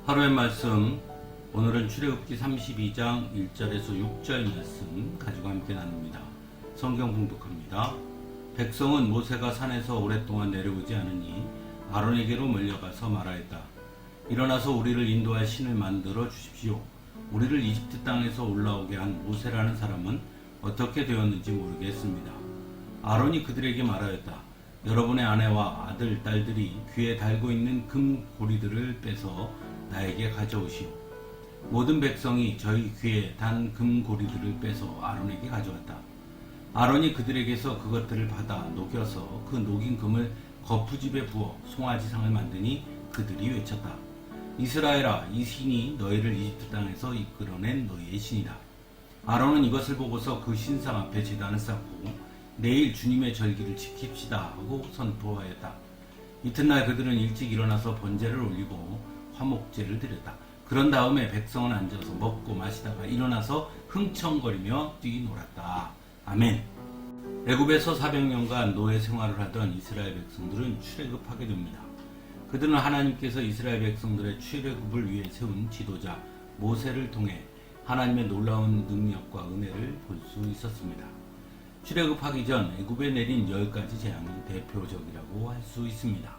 하루의 말씀, 오늘은 출애굽기 32장 1절에서 6절 말씀 가지고 함께 나눕니다. 성경 봉독합니다. 백성은 모세가 산에서 오랫동안 내려오지 않으니 아론에게로 몰려가서 말하였다. 일어나서 우리를 인도할 신을 만들어 주십시오. 우리를 이집트 땅에서 올라오게 한 모세라는 사람은 어떻게 되었는지 모르겠습니다. 아론이 그들에게 말하였다. 여러분의 아내와 아들, 딸들이 귀에 달고 있는 금 고리들을 빼서 나에게 가져오시오. 모든 백성이 저희 귀에 단 금 고리들을 빼서 아론에게 가져왔다. 아론이 그들에게서 그것들을 받아 녹여서 그 녹인 금을 거푸집에 부어 송아지상을 만드니 그들이 외쳤다. 이스라엘아, 이 신이 너희를 이집트 땅에서 이끌어낸 너희의 신이다. 아론은 이것을 보고서 그 신상 앞에 제단을 쌓고 내일 주님의 절기를 지킵시다 하고 선포하였다. 이튿날 그들은 일찍 일어나서 번제를 올리고 화목제를 드렸다. 그런 다음에 백성은 앉아서 먹고 마시다가 일어나서 흥청거리며 뛰놀았다. 아멘. 애굽에서 400년간 노예 생활을 하던 이스라엘 백성들은 출애굽하게 됩니다. 그들은 하나님께서 이스라엘 백성들의 출애굽을 위해 세운 지도자 모세를 통해 하나님의 놀라운 능력과 은혜를 볼 수 있었습니다. 출애굽하기 전 애굽에 내린 10가지 재앙이 대표적이라고 할 수 있습니다.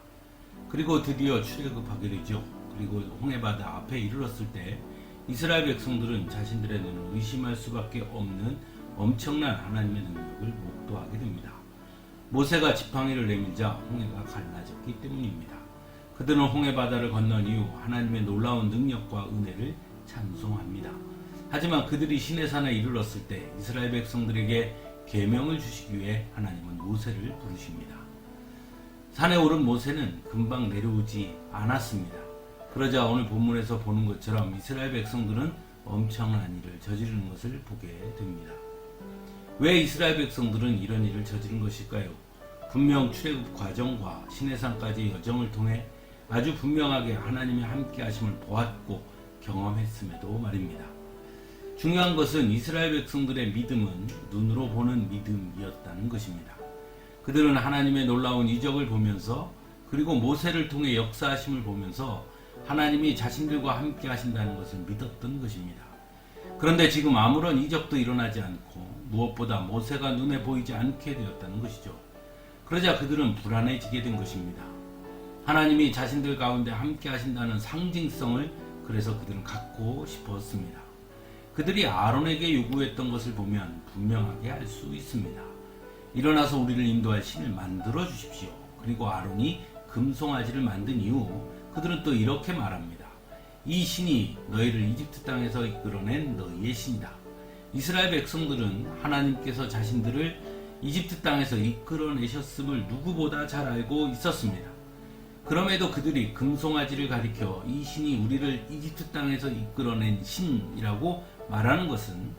그리고 드디어 출애굽하게 되죠. 그리고 홍해바다 앞에 이르렀을 때 이스라엘 백성들은 자신들의 눈을 의심할 수밖에 없는 엄청난 하나님의 능력을 목도하게 됩니다. 모세가 지팡이를 내밀자 홍해가 갈라졌기 때문입니다. 그들은 홍해바다를 건넌 이후 하나님의 놀라운 능력과 은혜를 찬송합니다. 하지만 그들이 시내산에 이르렀을 때 이스라엘 백성들에게 계명을 주시기 위해 하나님은 모세를 부르십니다. 산에 오른 모세는 금방 내려오지 않았습니다. 그러자 오늘 본문에서 보는 것처럼 이스라엘 백성들은 엄청난 일을 저지르는 것을 보게 됩니다. 왜 이스라엘 백성들은 이런 일을 저지른 것일까요? 분명 출애굽 과정과 시내산까지의 여정을 통해 아주 분명하게 하나님의 함께 하심을 보았고 경험했음에도 말입니다. 중요한 것은 이스라엘 백성들의 믿음은 눈으로 보는 믿음이었다는 것입니다. 그들은 하나님의 놀라운 이적을 보면서 그리고 모세를 통해 역사하심을 보면서 하나님이 자신들과 함께 하신다는 것을 믿었던 것입니다. 그런데 지금 아무런 이적도 일어나지 않고 무엇보다 모세가 눈에 보이지 않게 되었다는 것이죠. 그러자 그들은 불안해지게 된 것입니다. 하나님이 자신들 가운데 함께 하신다는 상징성을 그래서 그들은 갖고 싶었습니다. 그들이 아론에게 요구했던 것을 보면 분명하게 알 수 있습니다. 일어나서 우리를 인도할 신을 만들어 주십시오. 그리고 아론이 금송아지를 만든 이후 그들은 또 이렇게 말합니다. 이 신이 너희를 이집트 땅에서 이끌어낸 너희의 신이다. 이스라엘 백성들은 하나님께서 자신들을 이집트 땅에서 이끌어내셨음을 누구보다 잘 알고 있었습니다. 그럼에도 그들이 금송아지를 가리켜 이 신이 우리를 이집트 땅에서 이끌어낸 신이라고 말하는 것은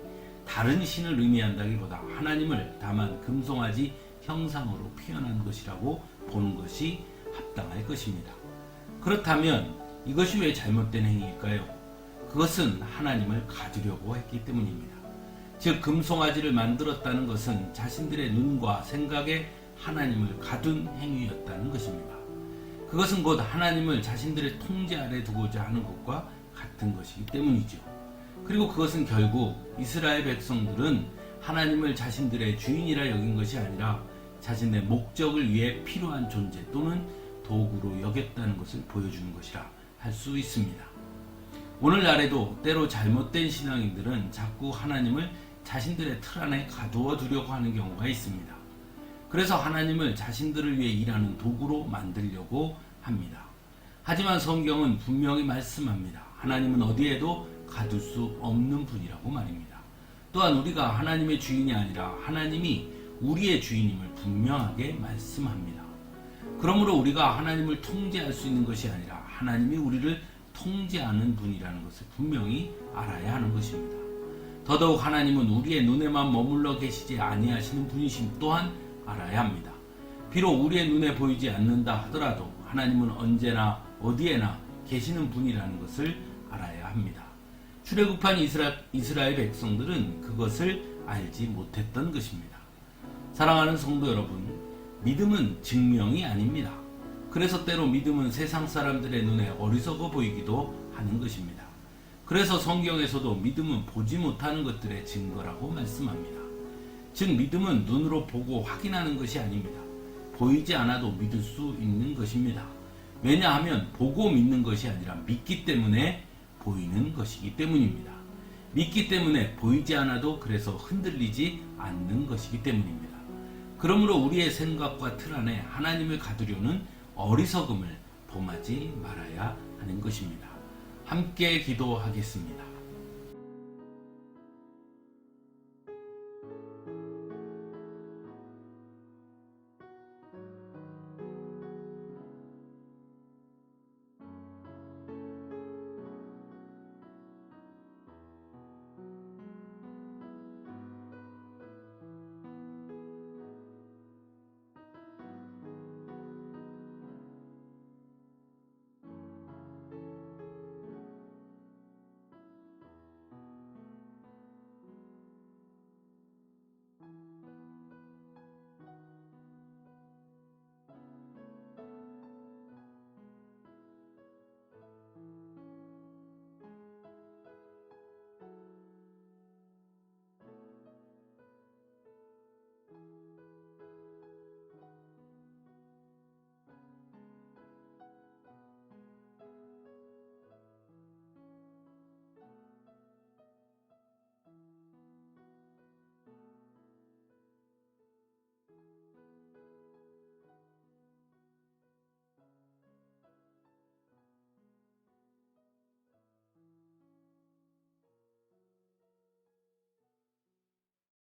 다른 신을 의미한다기보다 하나님을 다만 금송아지 형상으로 표현한 것이라고 보는 것이 합당할 것입니다. 그렇다면 이것이 왜 잘못된 행위일까요? 그것은 하나님을 가두려고 했기 때문입니다. 즉 금송아지를 만들었다는 것은 자신들의 눈과 생각에 하나님을 가둔 행위였다는 것입니다. 그것은 곧 하나님을 자신들의 통제 아래 두고자 하는 것과 같은 것이기 때문이죠. 그리고 그것은 결국 이스라엘 백성들은 하나님을 자신들의 주인이라 여긴 것이 아니라 자신의 목적을 위해 필요한 존재 또는 도구로 여겼다는 것을 보여주는 것이라 할 수 있습니다. 오늘날에도 때로 잘못된 신앙인들은 자꾸 하나님을 자신들의 틀 안에 가두어 두려고 하는 경우가 있습니다. 그래서 하나님을 자신들을 위해 일하는 도구로 만들려고 합니다. 하지만 성경은 분명히 말씀합니다. 하나님은 어디에도 가둘 수 없는 분이라고 말입니다. 또한 우리가 하나님의 주인이 아니라 하나님이 우리의 주인임을 분명하게 말씀합니다. 그러므로 우리가 하나님을 통제할 수 있는 것이 아니라 하나님이 우리를 통제하는 분이라는 것을 분명히 알아야 하는 것입니다. 더더욱 하나님은 우리의 눈에만 머물러 계시지 아니하시는 분이심 또한 알아야 합니다. 비록 우리의 눈에 보이지 않는다 하더라도 하나님은 언제나 어디에나 계시는 분이라는 것을 알아야 합니다. 출애굽한 이스라엘 백성들은 그것을 알지 못했던 것입니다. 사랑하는 성도 여러분, 믿음은 증명이 아닙니다. 그래서 때로 믿음은 세상 사람들의 눈에 어리석어 보이기도 하는 것입니다. 그래서 성경에서도 믿음은 보지 못하는 것들의 증거라고 말씀합니다. 즉 믿음은 눈으로 보고 확인하는 것이 아닙니다. 보이지 않아도 믿을 수 있는 것입니다. 왜냐하면 보고 믿는 것이 아니라 믿기 때문에 보이는 것이기 때문입니다. 믿기 때문에 보이지 않아도 그래서 흔들리지 않는 것이기 때문입니다. 그러므로 우리의 생각과 틀 안에 하나님을 가두려는 어리석음을 범하지 말아야 하는 것입니다. 함께 기도하겠습니다.